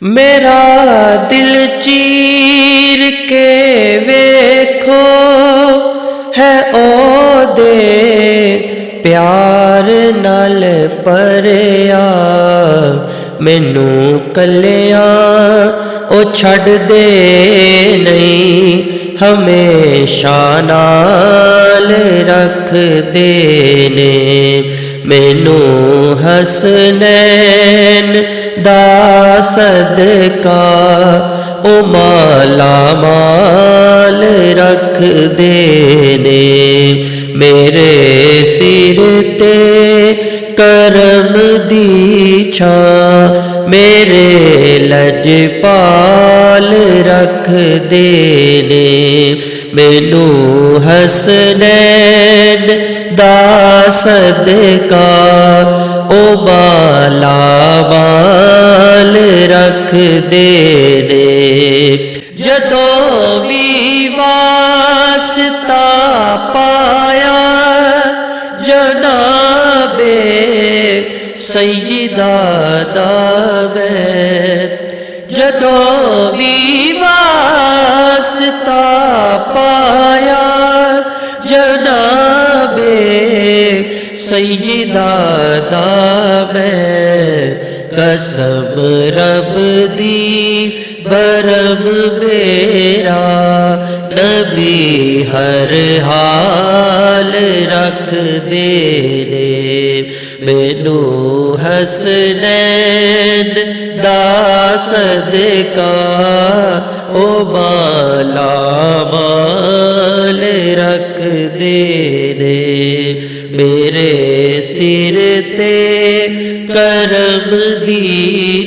मेरा दिल चीर के वेखो है ओ दे प्यार नाल भरिया, मैनू कलिया ओ छड़ दे नहीं, हमेशा नाल रख दे ने। मैनू हसनैन दा सदका ओ माला माल रख दे ने। मेरे सिर ते करम दी छां, मेरे लजपाल रख दे ने। मैनू हसनैन दा सदका ओ माला माल रख दे ने। जदों भी वास्ता पाया जनाबे सैयदा दा मैं, जदों भी वास्ता पाया जनाबे सैयदा दा मैं, कसम रब दी बरम मेरा नबी हर हाल रख दे ने। मैनू हसनैन दा सदका ओ माला माल रख दे ने। मेरे सिर ते करम दी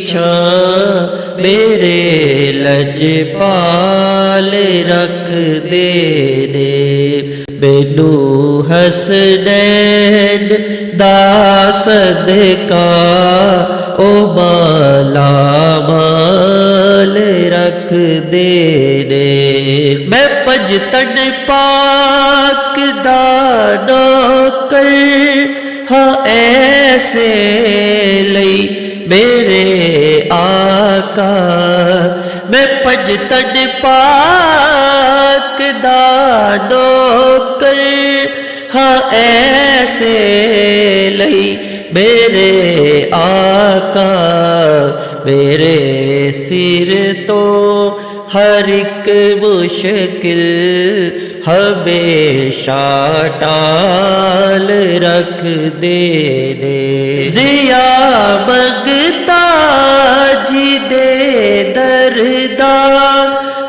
छां, मेरे लजपाल रख दे ने। मैनू हसनैन दा सदका ओ माला माल रख दे ने। मैं पंजतन पाक दा नौकर हाँ ऐसे लई मेरे आका, मैं पंजतन पाक दा नौकर हाँ ऐसे लई मेरे आका। मेरे सिर तो हर एक मुश्किल हमेशा टाल रख दे ने। जिया मंगता जी दे दरदा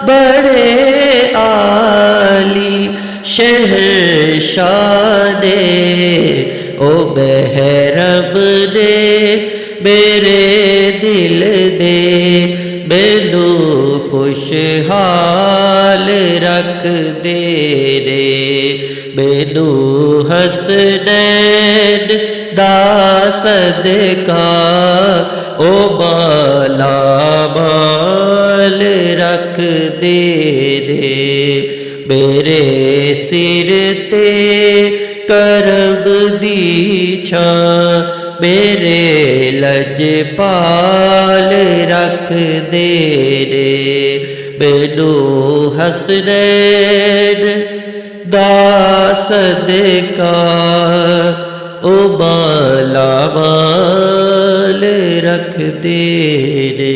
बड़े आली शहंशाह ने, ओ महरम ने मेरे दिल दे मैनू खुशहाल रख दे ने। मैनू हसनैन दा सदका ओ माला माल रख दे ने। मेरे सिर ते करम दी छां, मेरे लजपाल रख दे ने। मैनू हसनैन दा सदका ओ माला माल रख दे ने।